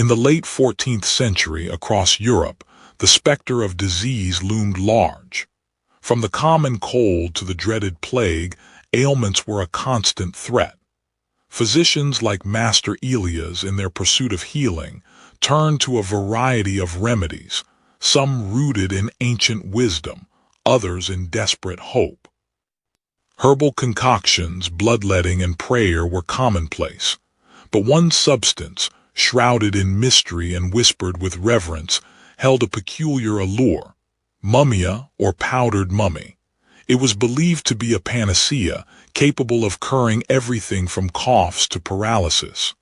In the late 14th century, across Europe, the specter of disease loomed large. From the common cold to the dreaded plague, ailments were a constant threat. Physicians like Master Elias, in their pursuit of healing, turned to a variety of remedies, some rooted in ancient wisdom, others in desperate hope. Herbal concoctions, bloodletting, and prayer were commonplace, but one substance, shrouded in mystery and whispered with reverence, held a peculiar allure: mummia, or powdered mummy. It was believed to be a panacea, capable of curing everything from coughs to paralysis.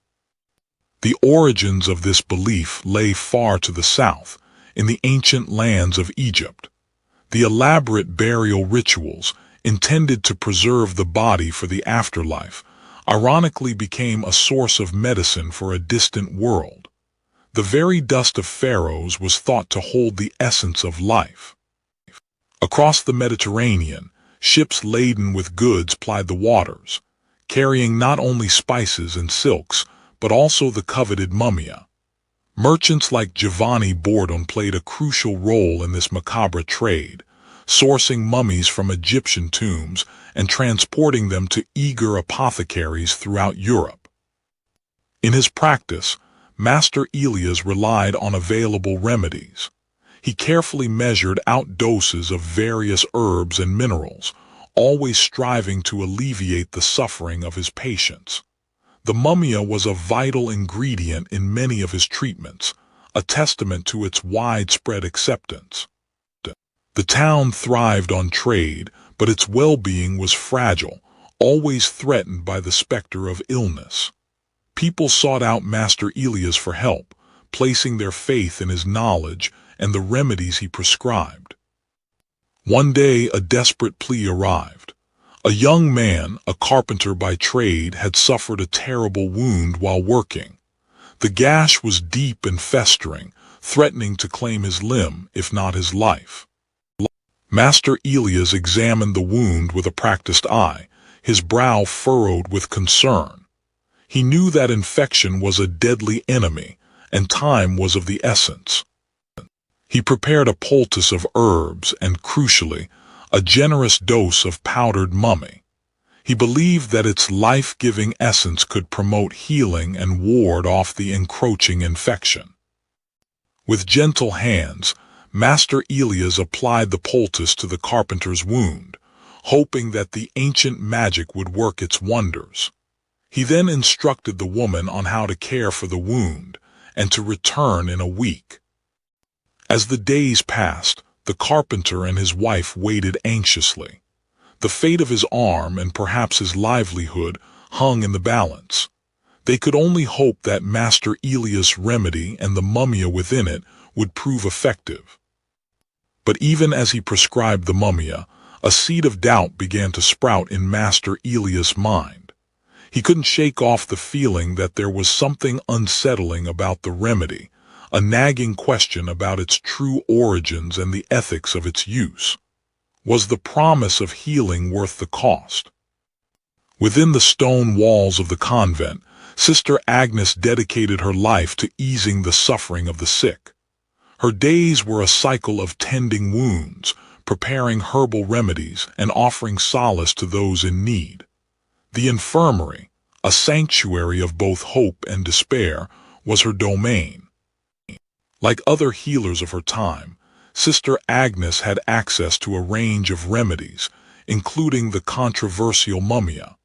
The origins of this belief lay far to the south, in the ancient lands of Egypt. The elaborate burial rituals, intended to preserve the body for the afterlife, ironically became a source of medicine for a distant world. The very dust of pharaohs was thought to hold the essence of life. Across the Mediterranean, ships laden with goods plied the waters, carrying not only spices and silks, but also the coveted mummia. Merchants like Giovanni Bordone played a crucial role in this macabre trade, sourcing mummies from Egyptian tombs and transporting them to eager apothecaries throughout Europe. In his practice, Master Elias relied on available remedies. He carefully measured out doses of various herbs and minerals, always striving to alleviate the suffering of his patients. The mummia was a vital ingredient in many of his treatments, a testament to its widespread acceptance. The town thrived on trade, but its well-being was fragile, always threatened by the specter of illness. People sought out Master Elias for help, placing their faith in his knowledge and the remedies he prescribed. One day, a desperate plea arrived. A young man, a carpenter by trade, had suffered a terrible wound while working. The gash was deep and festering, threatening to claim his limb, if not his life. Master Elias examined the wound with a practiced eye, his brow furrowed with concern. He knew that infection was a deadly enemy, and time was of the essence. He prepared a poultice of herbs and, crucially, a generous dose of powdered mummy. He believed that its life-giving essence could promote healing and ward off the encroaching infection. With gentle hands, Master Elias applied the poultice to the carpenter's wound, hoping that the ancient magic would work its wonders. He then instructed the woman on how to care for the wound and to return in a week. As the days passed, the carpenter and his wife waited anxiously. The fate of his arm and perhaps his livelihood hung in the balance. They could only hope that Master Elias' remedy and the mummia within it would prove effective. But even as he prescribed the mummia, a seed of doubt began to sprout in Master Elias' mind. He couldn't shake off the feeling that there was something unsettling about the remedy, a nagging question about its true origins and the ethics of its use. Was the promise of healing worth the cost? Within the stone walls of the convent, Sister Agnes dedicated her life to easing the suffering of the sick. Her days were a cycle of tending wounds, preparing herbal remedies, and offering solace to those in need. The infirmary, a sanctuary of both hope and despair, was her domain. Like other healers of her time, Sister Agnes had access to a range of remedies, including the controversial mummia.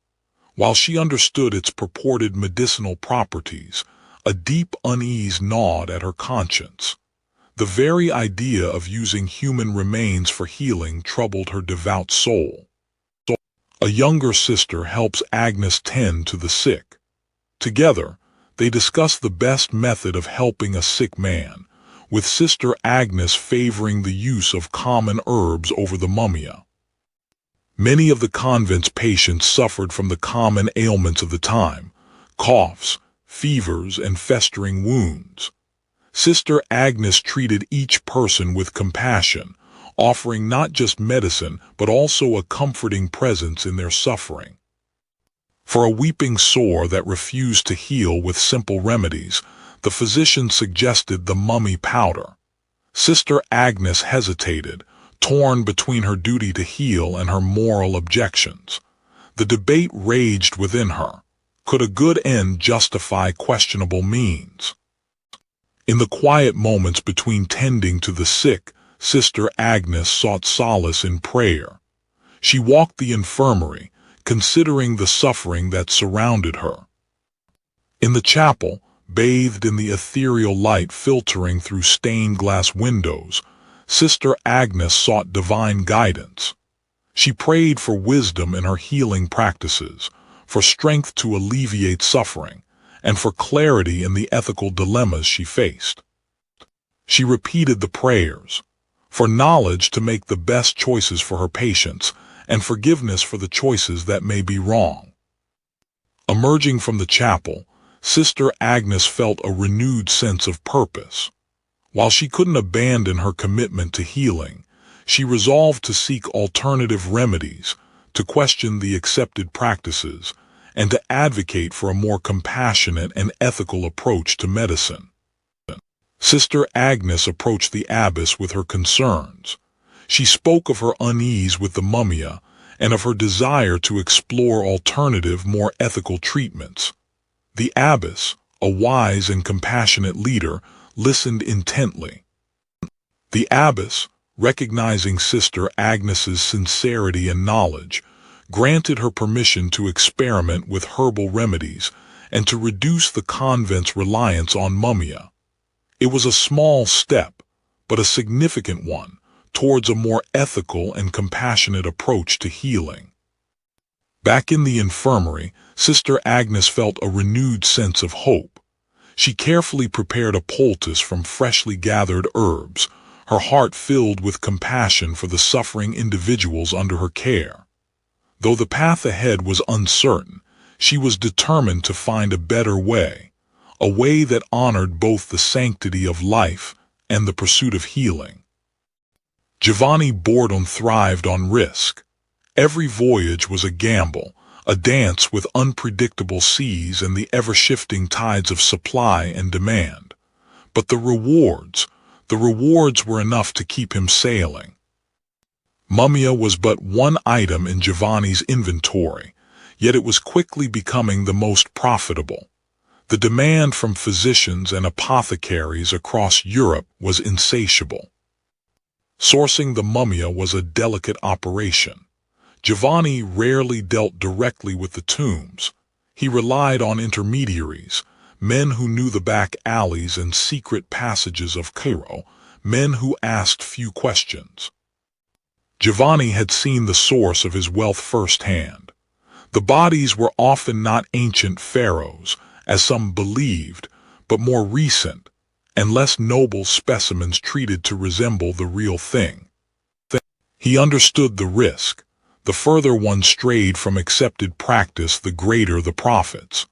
While she understood its purported medicinal properties, a deep unease gnawed at her conscience. The very idea of using human remains for healing troubled her devout soul. A younger sister helps Agnes tend to the sick. Together, they discuss the best method of helping a sick man, with Sister Agnes favoring the use of common herbs over the mummia. Many of the convent's patients suffered from the common ailments of the time: coughs, fevers, and festering wounds. Sister Agnes treated each person with compassion, offering not just medicine but also a comforting presence in their suffering. For a weeping sore that refused to heal with simple remedies, The physician suggested the mummy powder. Sister Agnes hesitated, torn between her duty to heal and her moral objections. The debate raged within her. Could a good end justify questionable means? In the quiet moments between tending to the sick, Sister Agnes sought solace in prayer. She walked the infirmary, considering the suffering that surrounded her. In the chapel, bathed in the ethereal light filtering through stained glass windows, Sister Agnes sought divine guidance. She prayed for wisdom in her healing practices, for strength to alleviate suffering, and for clarity in the ethical dilemmas she faced. She repeated the prayers, for knowledge to make the best choices for her patients, and forgiveness for the choices that may be wrong. Emerging from the chapel, Sister Agnes felt a renewed sense of purpose. While she couldn't abandon her commitment to healing, she resolved to seek alternative remedies, to question the accepted practices, and to advocate for a more compassionate and ethical approach to medicine. Sister Agnes approached the abbess with her concerns. She spoke of her unease with the mumia and of her desire to explore alternative, more ethical treatments. The abbess, a wise and compassionate leader, listened intently. The abbess, recognizing Sister Agnes's sincerity and knowledge, granted her permission to experiment with herbal remedies and to reduce the convent's reliance on mumia. It was a small step, but a significant one, towards a more ethical and compassionate approach to healing. Back in the infirmary, Sister Agnes felt a renewed sense of hope. She carefully prepared a poultice from freshly gathered herbs, her heart filled with compassion for the suffering individuals under her care. Though the path ahead was uncertain, she was determined to find a better way, a way that honored both the sanctity of life and the pursuit of healing. Giovanni Bourdon thrived on risk. Every voyage was a gamble, a dance with unpredictable seas and the ever-shifting tides of supply and demand. But the rewards were enough to keep him sailing. Mumia was but one item in Giovanni's inventory, yet it was quickly becoming the most profitable. The demand from physicians and apothecaries across Europe was insatiable. Sourcing the mumia was a delicate operation. Giovanni rarely dealt directly with the tombs. He relied on intermediaries, men who knew the back alleys and secret passages of Cairo, men who asked few questions. Giovanni had seen the source of his wealth firsthand. The bodies were often not ancient pharaohs, as some believed, but more recent and less noble specimens treated to resemble the real thing. He understood the risk. The further one strayed from accepted practice, the greater the profits.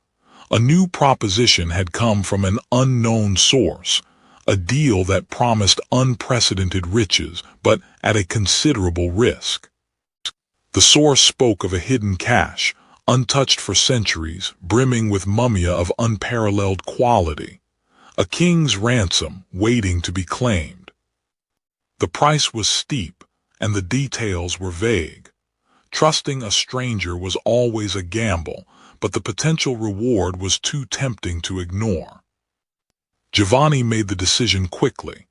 A new proposition had come from an unknown source, a deal that promised unprecedented riches, but at a considerable risk. The source spoke of a hidden cache, untouched for centuries, brimming with mumia of unparalleled quality. A king's ransom waiting to be claimed. The price was steep, and the details were vague. Trusting a stranger was always a gamble, but the potential reward was too tempting to ignore. Giovanni made the decision quickly.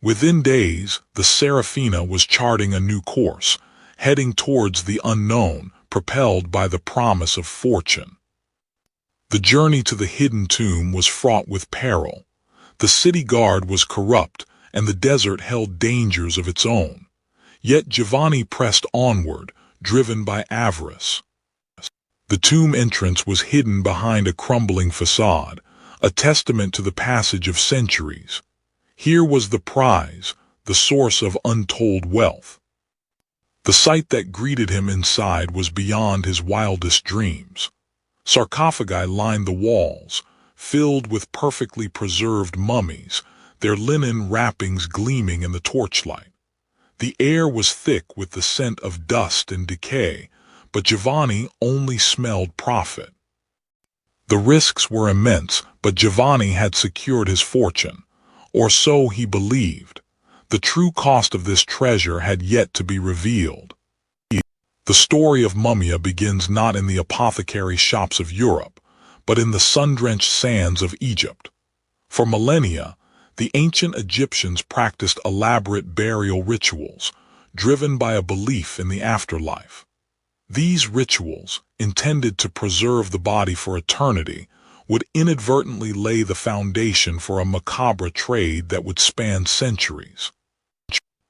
Within days, the Serafina was charting a new course, heading towards the unknown, propelled by the promise of fortune. The journey to the hidden tomb was fraught with peril. The city guard was corrupt, and the desert held dangers of its own. Yet Giovanni pressed onward, driven by avarice. The tomb entrance was hidden behind a crumbling facade, a testament to the passage of centuries. Here was the prize, the source of untold wealth. The sight that greeted him inside was beyond his wildest dreams. Sarcophagi lined the walls, filled with perfectly preserved mummies, their linen wrappings gleaming in the torchlight. The air was thick with the scent of dust and decay, but Giovanni only smelled profit. The risks were immense, but Giovanni had secured his fortune, or so he believed. The true cost of this treasure had yet to be revealed. The story of Mumia begins not in the apothecary shops of Europe, but in the sun-drenched sands of Egypt. For millennia, the ancient Egyptians practiced elaborate burial rituals, driven by a belief in the afterlife. These rituals, intended to preserve the body for eternity, would inadvertently lay the foundation for a macabre trade that would span centuries.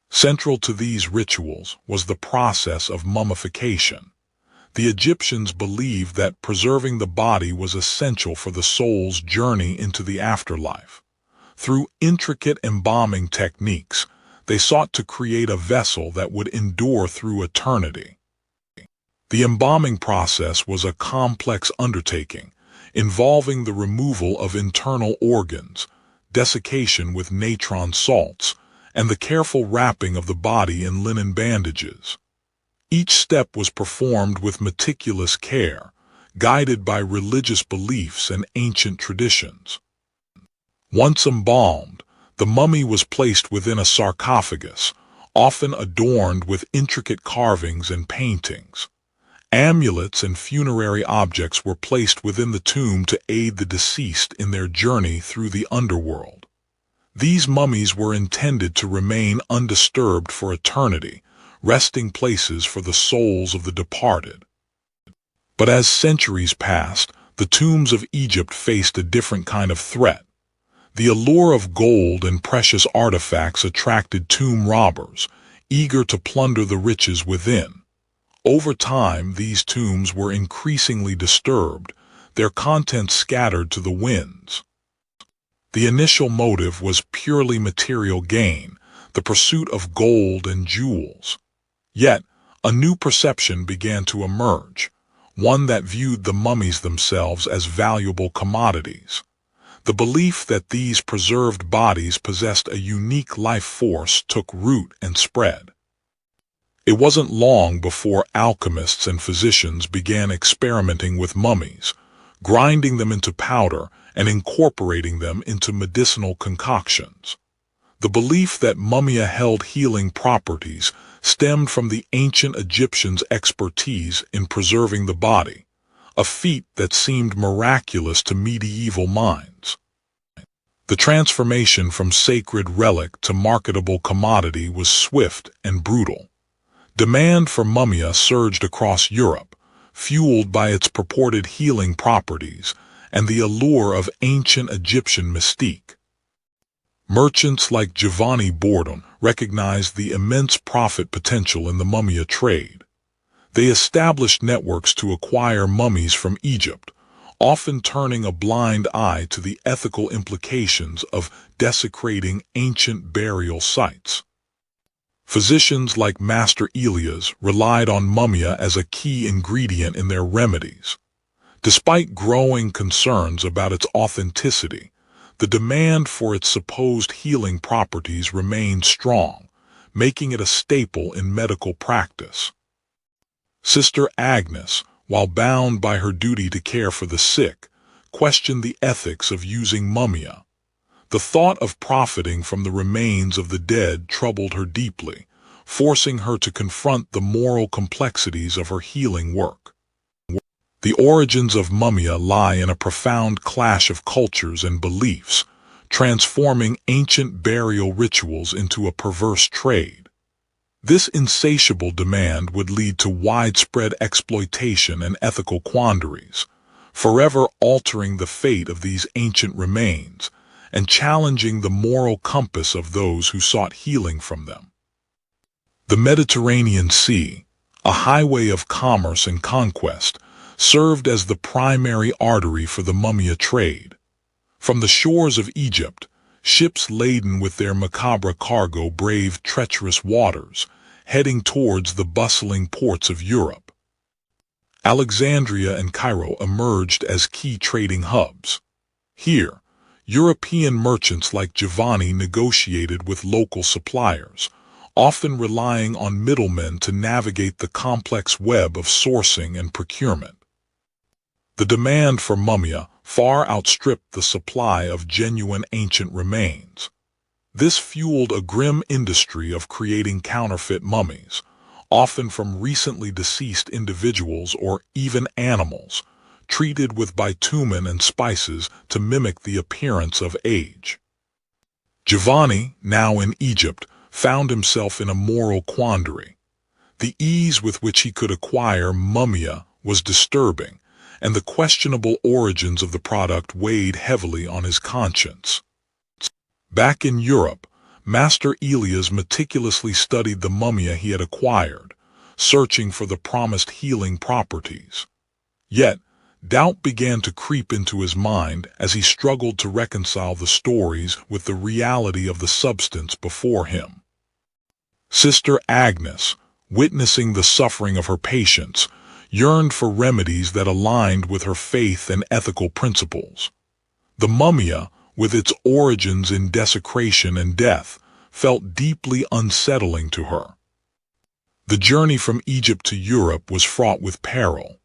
Central to these rituals was the process of mummification. The Egyptians believed that preserving the body was essential for the soul's journey into the afterlife. Through intricate embalming techniques, they sought to create a vessel that would endure through eternity. The embalming process was a complex undertaking, involving the removal of internal organs, desiccation with natron salts, and the careful wrapping of the body in linen bandages. Each step was performed with meticulous care, guided by religious beliefs and ancient traditions. Once embalmed, the mummy was placed within a sarcophagus, often adorned with intricate carvings and paintings. Amulets and funerary objects were placed within the tomb to aid the deceased in their journey through the underworld. These mummies were intended to remain undisturbed for eternity, resting places for the souls of the departed. But as centuries passed, the tombs of Egypt faced a different kind of threat. The allure of gold and precious artifacts attracted tomb robbers, eager to plunder the riches within. Over time, these tombs were increasingly disturbed, their contents scattered to the winds. The initial motive was purely material gain, the pursuit of gold and jewels. Yet, a new perception began to emerge, one that viewed the mummies themselves as valuable commodities. The belief that these preserved bodies possessed a unique life force took root and spread. It wasn't long before alchemists and physicians began experimenting with mummies, grinding them into powder and incorporating them into medicinal concoctions. The belief that mumia held healing properties stemmed from the ancient Egyptians' expertise in preserving the body, a feat that seemed miraculous to medieval minds. The transformation from sacred relic to marketable commodity was swift and brutal. Demand for mumia surged across Europe, fueled by its purported healing properties and the allure of ancient Egyptian mystique. Merchants like Giovanni Bordon recognized the immense profit potential in the mumia trade. They established networks to acquire mummies from Egypt, often turning a blind eye to the ethical implications of desecrating ancient burial sites. Physicians like Master Elias relied on mumia as a key ingredient in their remedies. Despite growing concerns about its authenticity, the demand for its supposed healing properties remained strong, making it a staple in medical practice. Sister Agnes, while bound by her duty to care for the sick, questioned the ethics of using mumia. The thought of profiting from the remains of the dead troubled her deeply, forcing her to confront the moral complexities of her healing work. The origins of mumia lie in a profound clash of cultures and beliefs, transforming ancient burial rituals into a perverse trade. This insatiable demand would lead to widespread exploitation and ethical quandaries, forever altering the fate of these ancient remains and challenging the moral compass of those who sought healing from them. The Mediterranean Sea, a highway of commerce and conquest, served as the primary artery for the mumia trade. From the shores of Egypt, ships laden with their macabre cargo braved treacherous waters, heading towards the bustling ports of Europe. Alexandria and Cairo emerged as key trading hubs. Here, European merchants like Giovanni negotiated with local suppliers, often relying on middlemen to navigate the complex web of sourcing and procurement. The demand for mumia far outstripped the supply of genuine ancient remains. This fueled a grim industry of creating counterfeit mummies, often from recently deceased individuals or even animals, treated with bitumen and spices to mimic the appearance of age. Giovanni, now in Egypt, found himself in a moral quandary. The ease with which he could acquire mumia was disturbing, and the questionable origins of the product weighed heavily on his conscience. Back in Europe, Master Elias meticulously studied the mumia he had acquired, searching for the promised healing properties. Yet, doubt began to creep into his mind as he struggled to reconcile the stories with the reality of the substance before him. Sister Agnes, witnessing the suffering of her patients, yearned for remedies that aligned with her faith and ethical principles. The mumia, with its origins in desecration and death, felt deeply unsettling to her. The journey from Egypt to Europe was fraught with peril.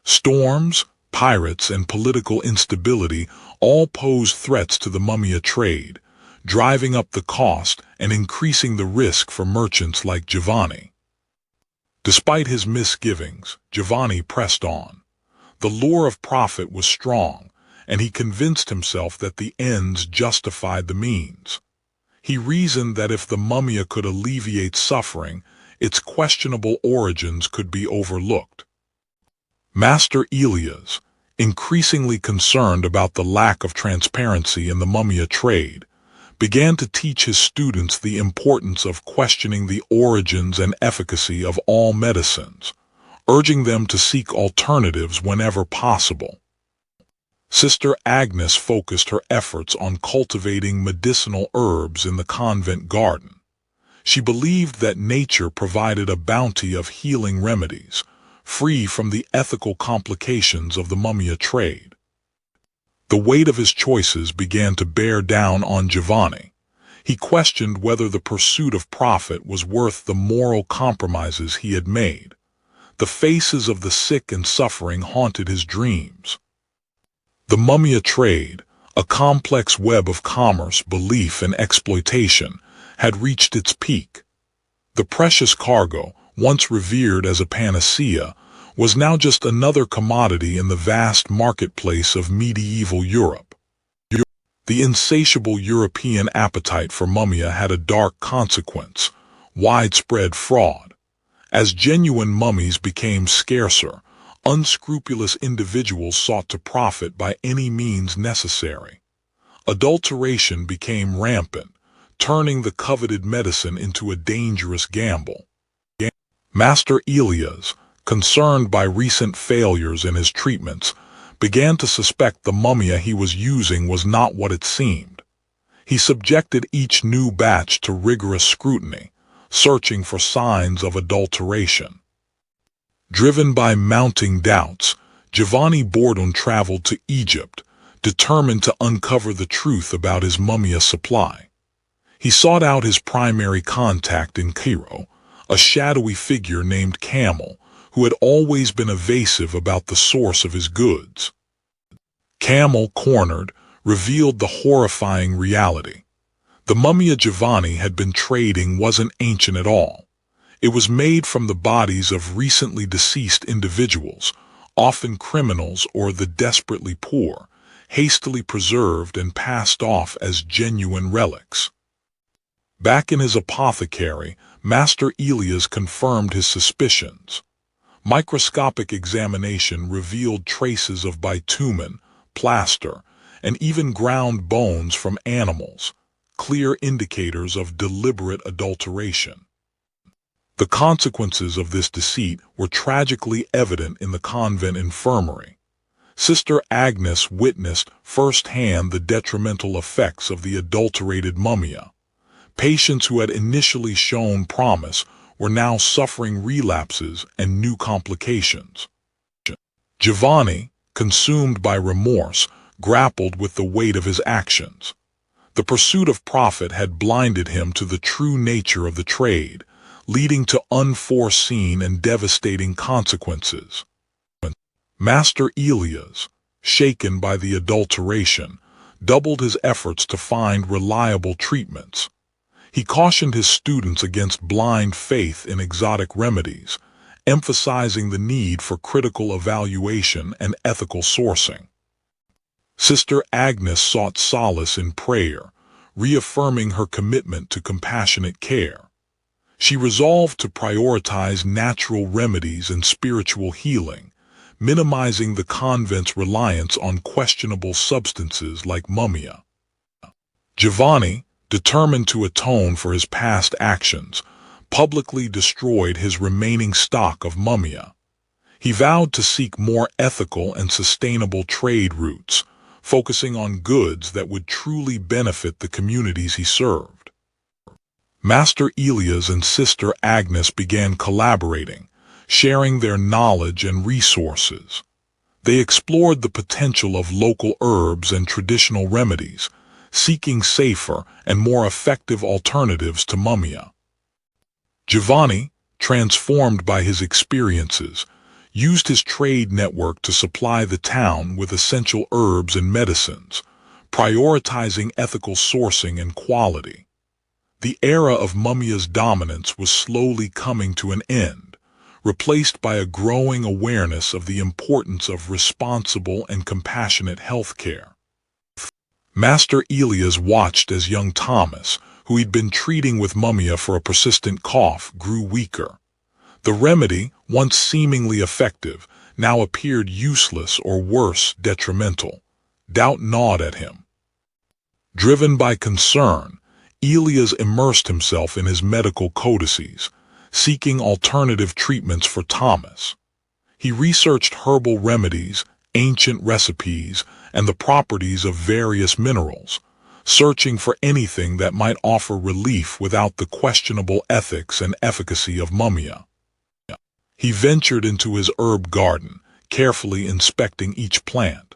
Storms, pirates, and political instability all posed threats to the mumia trade, driving up the cost and increasing the risk for merchants like Giovanni. Despite his misgivings, Giovanni pressed on. The lure of profit was strong, and he convinced himself that the ends justified the means. He reasoned that if the mumia could alleviate suffering, its questionable origins could be overlooked. Master Elias, increasingly concerned about the lack of transparency in the mumia trade, began to teach his students the importance of questioning the origins and efficacy of all medicines, urging them to seek alternatives whenever possible. Sister Agnes focused her efforts on cultivating medicinal herbs in the convent garden. She believed that nature provided a bounty of healing remedies, free from the ethical complications of the mumia trade. The weight of his choices began to bear down on Giovanni. He questioned whether the pursuit of profit was worth the moral compromises he had made. The faces of the sick and suffering haunted his dreams. The mumia trade, a complex web of commerce, belief, and exploitation, had reached its peak. The precious cargo, once revered as a panacea, was now just another commodity in the vast marketplace of medieval Europe. The insatiable European appetite for mumia had a dark consequence: widespread fraud. As genuine mummies became scarcer, unscrupulous individuals sought to profit by any means necessary. Adulteration became rampant, turning the coveted medicine into a dangerous gamble. Master Elias, concerned by recent failures in his treatments, began to suspect the mumia he was using was not what it seemed. He subjected each new batch to rigorous scrutiny, searching for signs of adulteration. Driven by mounting doubts, Giovanni Bordon traveled to Egypt, determined to uncover the truth about his mumia supply. He sought out his primary contact in Cairo, a shadowy figure named Camel, who had always been evasive about the source of his goods. Camel, cornered, revealed the horrifying reality. The mumia Giovanni had been trading wasn't ancient at all. It was made from the bodies of recently deceased individuals, often criminals or the desperately poor, hastily preserved and passed off as genuine relics. Back in his apothecary, Master Elias confirmed his suspicions. Microscopic examination revealed traces of bitumen, plaster, and even ground bones from animals, clear indicators of deliberate adulteration. The consequences of this deceit were tragically evident in the convent infirmary. Sister Agnes witnessed firsthand the detrimental effects of the adulterated mumia. Patients who had initially shown promise were now suffering relapses and new complications. Giovanni, consumed by remorse, grappled with the weight of his actions. The pursuit of profit had blinded him to the true nature of the trade, leading to unforeseen and devastating consequences. Master Elias, shaken by the adulteration, doubled his efforts to find reliable treatments. He cautioned his students against blind faith in exotic remedies, emphasizing the need for critical evaluation and ethical sourcing. Sister Agnes sought solace in prayer, reaffirming her commitment to compassionate care. She resolved to prioritize natural remedies and spiritual healing, minimizing the convent's reliance on questionable substances like mummia. Giovanni, determined to atone for his past actions, publicly destroyed his remaining stock of mummia. He vowed to seek more ethical and sustainable trade routes, focusing on goods that would truly benefit the communities he served. Master Elias and Sister Agnes began collaborating, sharing their knowledge and resources. They explored the potential of local herbs and traditional remedies, seeking safer and more effective alternatives to mummia. Giovanni, transformed by his experiences, used his trade network to supply the town with essential herbs and medicines, prioritizing ethical sourcing and quality. The era of mummia's dominance was slowly coming to an end, replaced by a growing awareness of the importance of responsible and compassionate health care. Master Elias watched as young Thomas, who he'd been treating with mummia for a persistent cough, grew weaker. The remedy, once seemingly effective, now appeared useless or worse, detrimental. Doubt gnawed at him. Driven by concern, Elias immersed himself in his medical codices, seeking alternative treatments for Thomas. He researched herbal remedies, ancient recipes, and the properties of various minerals, searching for anything that might offer relief without the questionable ethics and efficacy of mummia. He ventured into his herb garden, carefully inspecting each plant.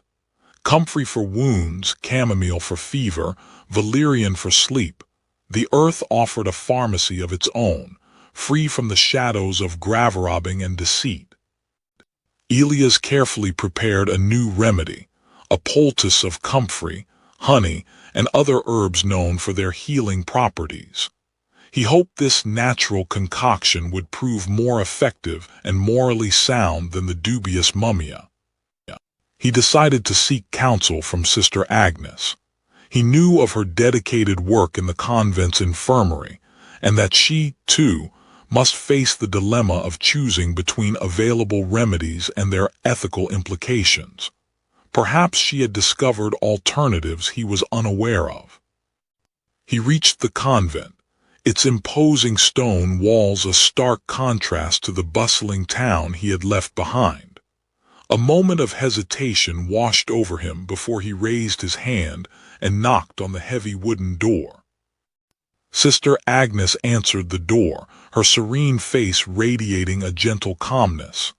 Comfrey for wounds, chamomile for fever, valerian for sleep. The earth offered a pharmacy of its own, free from the shadows of gravarobbing and deceit. Elias carefully prepared a new remedy, a poultice of comfrey, honey, and other herbs known for their healing properties. He hoped this natural concoction would prove more effective and morally sound than the dubious mummia. He decided to seek counsel from Sister Agnes. He knew of her dedicated work in the convent's infirmary, and that she, too, must face the dilemma of choosing between available remedies and their ethical implications. Perhaps she had discovered alternatives he was unaware of. He reached the convent, its imposing stone walls a stark contrast to the bustling town he had left behind. A moment of hesitation washed over him before he raised his hand and knocked on the heavy wooden door. Sister Agnes answered the door, her serene face radiating a gentle calmness.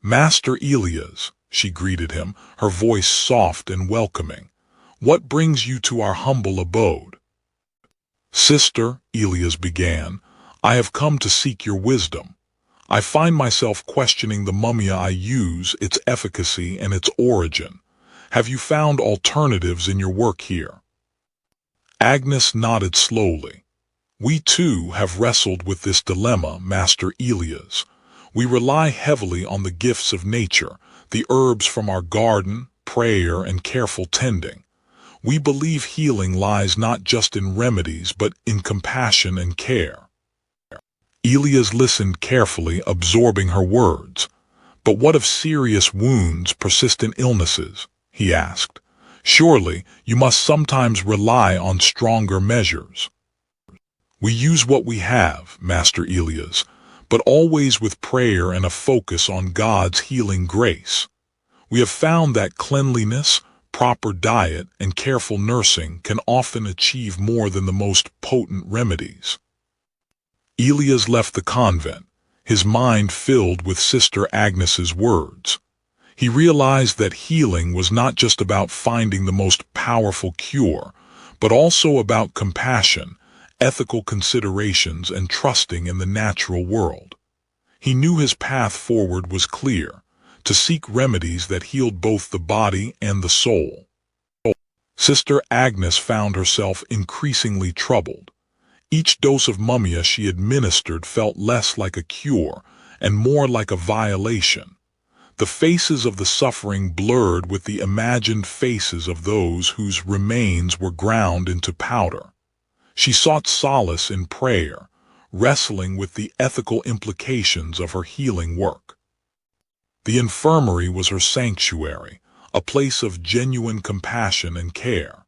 "Master Elias," she greeted him, her voice soft and welcoming. "What brings you to our humble abode?" "Sister," Elias began, "I have come to seek your wisdom. I find myself questioning the mummia I use, its efficacy, and its origin. Have you found alternatives in your work here?" Agnes nodded slowly. "We too have wrestled with this dilemma, Master Elias. We rely heavily on the gifts of nature, the herbs from our garden, prayer, and careful tending. We believe healing lies not just in remedies but in compassion and care." Elias listened carefully, absorbing her words. "But what of serious wounds, persistent illnesses?" he asked. "Surely you must sometimes rely on stronger measures." "We use what we have, Master Elias, but always with prayer and a focus on God's healing grace. We have found that cleanliness, proper diet, and careful nursing can often achieve more than the most potent remedies." Elias left the convent, his mind filled with Sister Agnes's words. He realized that healing was not just about finding the most powerful cure, but also about compassion, ethical considerations, and trusting in the natural world. He knew his path forward was clear: to seek remedies that healed both the body and the soul. Sister Agnes found herself increasingly troubled. Each dose of mummia she administered felt less like a cure and more like a violation. The faces of the suffering blurred with the imagined faces of those whose remains were ground into powder. She sought solace in prayer, wrestling with the ethical implications of her healing work. The infirmary was her sanctuary, a place of genuine compassion and care.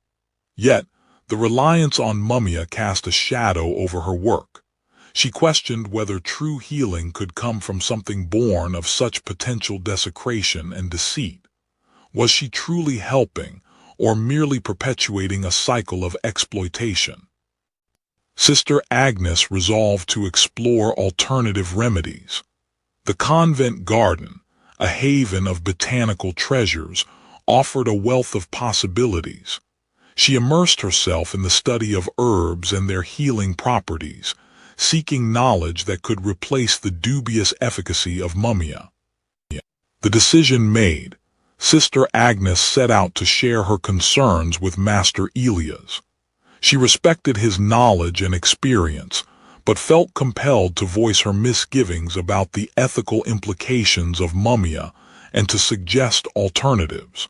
Yet, the reliance on mummia cast a shadow over her work. She questioned whether true healing could come from something born of such potential desecration and deceit. Was she truly helping, or merely perpetuating a cycle of exploitation? Sister Agnes resolved to explore alternative remedies. The convent garden, a haven of botanical treasures, offered a wealth of possibilities. She immersed herself in the study of herbs and their healing properties, seeking knowledge that could replace the dubious efficacy of mummia. The decision made, Sister Agnes set out to share her concerns with Master Elias. She respected his knowledge and experience, but felt compelled to voice her misgivings about the ethical implications of mummia and to suggest alternatives.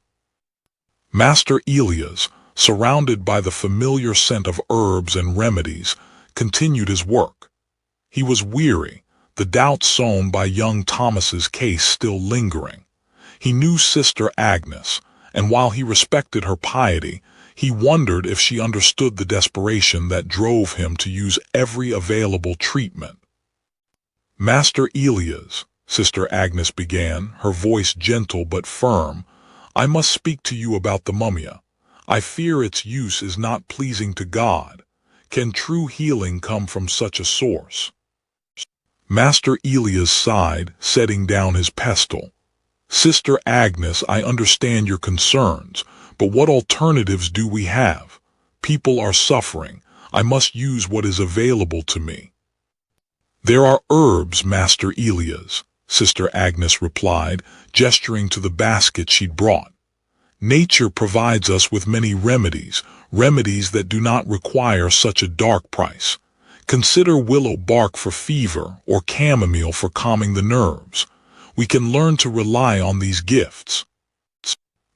Master Elias, surrounded by the familiar scent of herbs and remedies, continued his work. He was weary, the doubt sown by young Thomas's case still lingering. He knew Sister Agnes, and while he respected her piety, he wondered if she understood the desperation that drove him to use every available treatment. "Master Elias," Sister Agnes began, her voice gentle but firm, "I must speak to you about the mummia. I fear its use is not pleasing to God. Can true healing come from such a source?" Master Elias sighed, setting down his pestle. "Sister Agnes, I understand your concerns, but what alternatives do we have? People are suffering. I must use what is available to me." "There are herbs, Master Elias," Sister Agnes replied, gesturing to the basket she'd brought. "Nature provides us with many remedies that do not require such a dark price. Consider willow bark for fever or chamomile for calming the nerves. We can learn to rely on these gifts."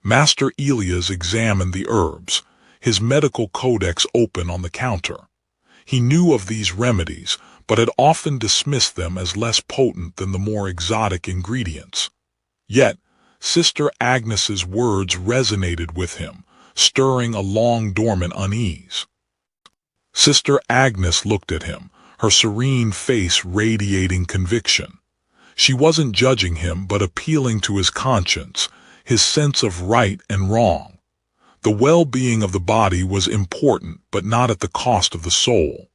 Master Elias examined the herbs, his medical codex open on the counter. He knew of these remedies, but had often dismissed them as less potent than the more exotic ingredients. Yet, Sister Agnes's words resonated with him, stirring a long-dormant unease. Sister Agnes looked at him, her serene face radiating conviction. She wasn't judging him but appealing to his conscience, his sense of right and wrong. The well-being of the body was important, but not at the cost of the soul.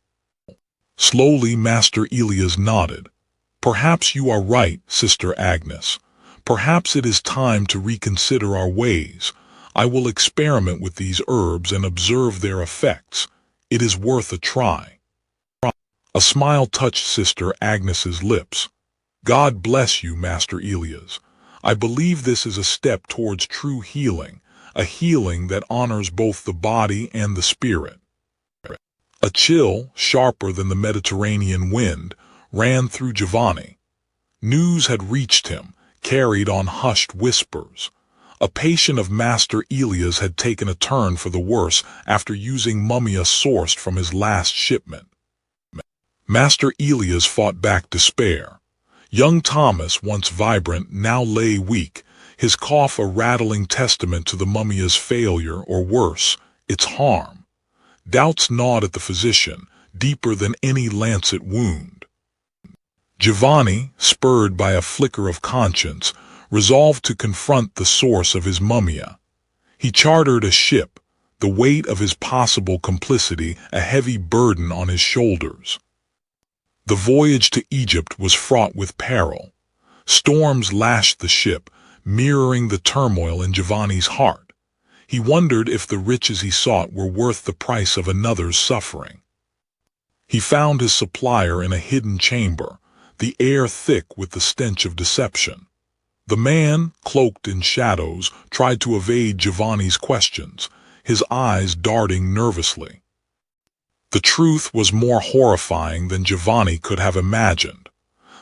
Slowly, Master Elias nodded. "Perhaps you are right, Sister Agnes. Perhaps it is time to reconsider our ways. I will experiment with these herbs and observe their effects. It is worth a try." A smile touched Sister Agnes's lips. "God bless you, Master Elias. I believe this is a step towards true healing, a healing that honors both the body and the spirit." A chill, sharper than the Mediterranean wind, ran through Giovanni. News had reached him, carried on hushed whispers. A patient of Master Elias had taken a turn for the worse after using mummia sourced from his last shipment. Master Elias fought back despair. Young Thomas, once vibrant, now lay weak, his cough a rattling testament to the mummia's failure, or worse, its harm. Doubts gnawed at the physician, deeper than any lancet wound. Giovanni, spurred by a flicker of conscience, resolved to confront the source of his mummia. He chartered a ship, the weight of his possible complicity a heavy burden on his shoulders. The voyage to Egypt was fraught with peril. Storms lashed the ship, mirroring the turmoil in Giovanni's heart. He wondered if the riches he sought were worth the price of another's suffering. He found his supplier in a hidden chamber, the air thick with the stench of deception. The man, cloaked in shadows, tried to evade Giovanni's questions, his eyes darting nervously. The truth was more horrifying than Giovanni could have imagined.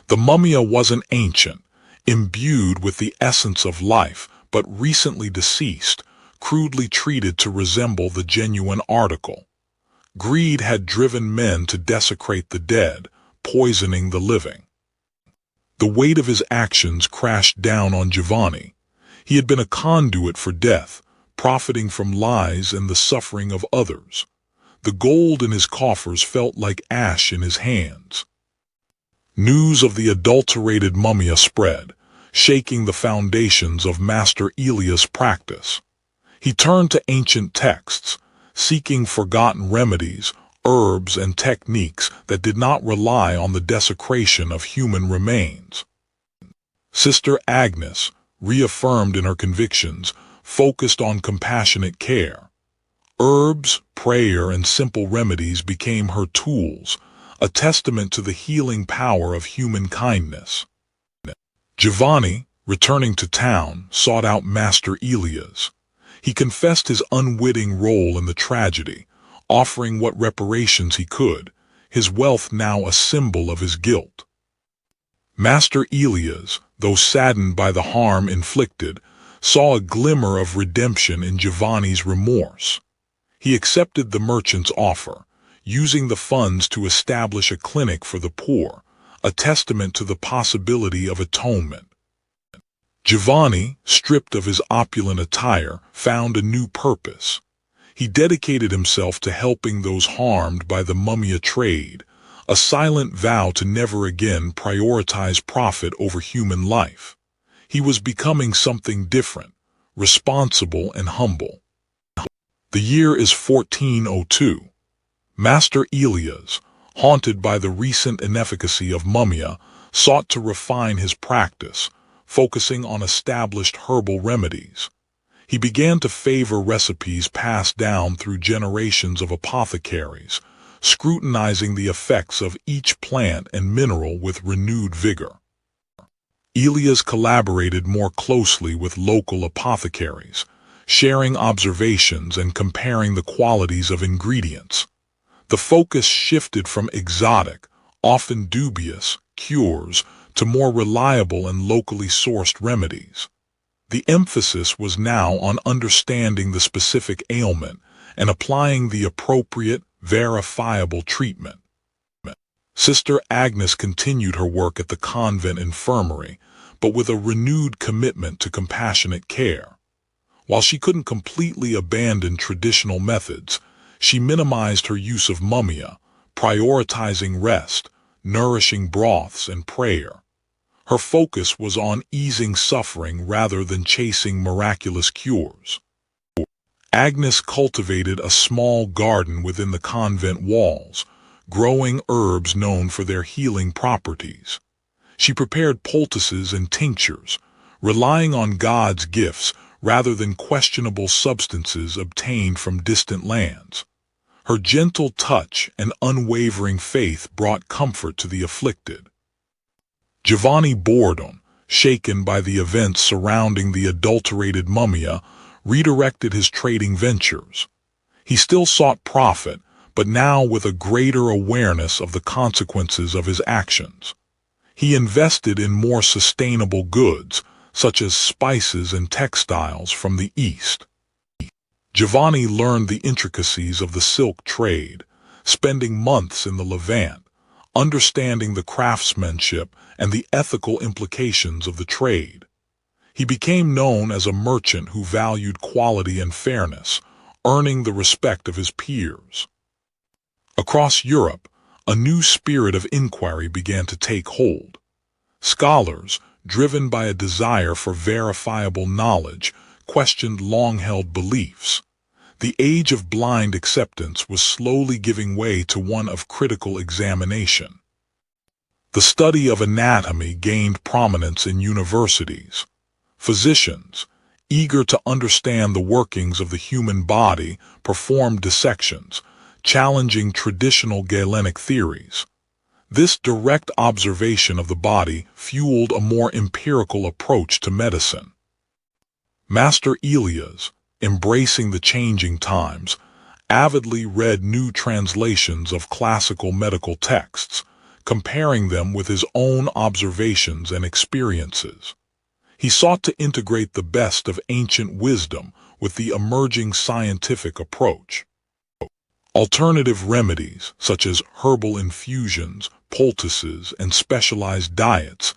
The mummy wasn't ancient, imbued with the essence of life, but recently deceased, crudely treated to resemble the genuine article. Greed had driven men to desecrate the dead, poisoning the living. The weight of his actions crashed down on Giovanni. He had been a conduit for death, profiting from lies and the suffering of others. The gold in his coffers felt like ash in his hands. News of the adulterated mummy spread, shaking the foundations of Master Elia's practice. He turned to ancient texts, seeking forgotten remedies, herbs, and techniques that did not rely on the desecration of human remains. Sister Agnes, reaffirmed in her convictions, focused on compassionate care. Herbs, prayer, and simple remedies became her tools, a testament to the healing power of human kindness. Giovanni, returning to town, sought out Master Elias. He confessed his unwitting role in the tragedy, offering what reparations he could, his wealth now a symbol of his guilt. Master Elias, though saddened by the harm inflicted, saw a glimmer of redemption in Giovanni's remorse. He accepted the merchant's offer, using the funds to establish a clinic for the poor, a testament to the possibility of atonement. Giovanni, stripped of his opulent attire, found a new purpose. He dedicated himself to helping those harmed by the mummy trade, a silent vow to never again prioritize profit over human life. He was becoming something different, responsible and humble. The year is 1402. Master Elias, haunted by the recent inefficacy of mumia, sought to refine his practice, focusing on established herbal remedies. He began to favor recipes passed down through generations of apothecaries, scrutinizing the effects of each plant and mineral with renewed vigor. Elias collaborated more closely with local apothecaries, sharing observations and comparing the qualities of ingredients. The focus shifted from exotic, often dubious, cures to more reliable and locally sourced remedies. The emphasis was now on understanding the specific ailment and applying the appropriate, verifiable treatment. Sister Agnes continued her work at the convent infirmary, but with a renewed commitment to compassionate care. While she couldn't completely abandon traditional methods, she minimized her use of mumia, prioritizing rest, nourishing broths, and prayer. Her focus was on easing suffering rather than chasing miraculous cures. Agnes cultivated a small garden within the convent walls, growing herbs known for their healing properties. She prepared poultices and tinctures, relying on God's gifts rather than questionable substances obtained from distant lands. Her gentle touch and unwavering faith brought comfort to the afflicted. Giovanni Bourdon, shaken by the events surrounding the adulterated mumia, redirected his trading ventures. He still sought profit, but now with a greater awareness of the consequences of his actions. He invested in more sustainable goods, such as spices and textiles from the East. Giovanni learned the intricacies of the silk trade, spending months in the Levant, understanding the craftsmanship and the ethical implications of the trade. He became known as a merchant who valued quality and fairness, earning the respect of his peers. Across Europe, a new spirit of inquiry began to take hold. Scholars, driven by a desire for verifiable knowledge, questioned long-held beliefs. The age of blind acceptance was slowly giving way to one of critical examination. The study of anatomy gained prominence in universities. Physicians, eager to understand the workings of the human body, performed dissections, challenging traditional Galenic theories. This direct observation of the body fueled a more empirical approach to medicine. Master Elias, embracing the changing times, avidly read new translations of classical medical texts, comparing them with his own observations and experiences. He sought to integrate the best of ancient wisdom with the emerging scientific approach. Alternative remedies, such as herbal infusions, poultices, and specialized diets,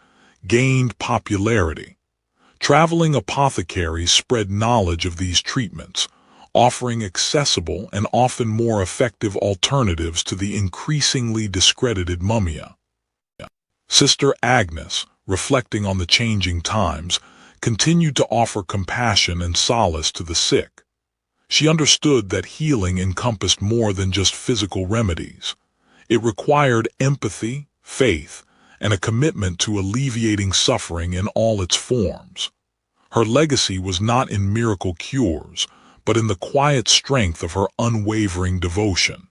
gained popularity. Traveling apothecaries spread knowledge of these treatments, offering accessible and often more effective alternatives to the increasingly discredited mumia. Sister Agnes, reflecting on the changing times, continued to offer compassion and solace to the sick. She understood that healing encompassed more than just physical remedies. It required empathy, faith, and a commitment to alleviating suffering in all its forms. Her legacy was not in miracle cures, but in the quiet strength of her unwavering devotion.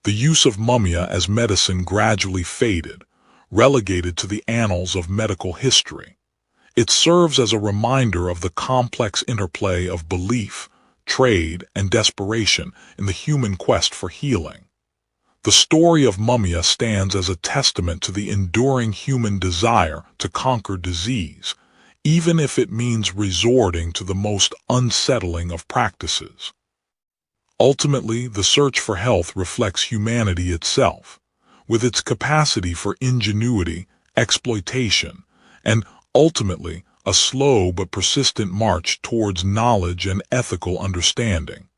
The use of mumia as medicine gradually faded, relegated to the annals of medical history. It serves as a reminder of the complex interplay of belief, trade, and desperation in the human quest for healing. The story of mumia stands as a testament to the enduring human desire to conquer disease, even if it means resorting to the most unsettling of practices. Ultimately, the search for health reflects humanity itself, with its capacity for ingenuity, exploitation, and ultimately a slow but persistent march towards knowledge and ethical understanding.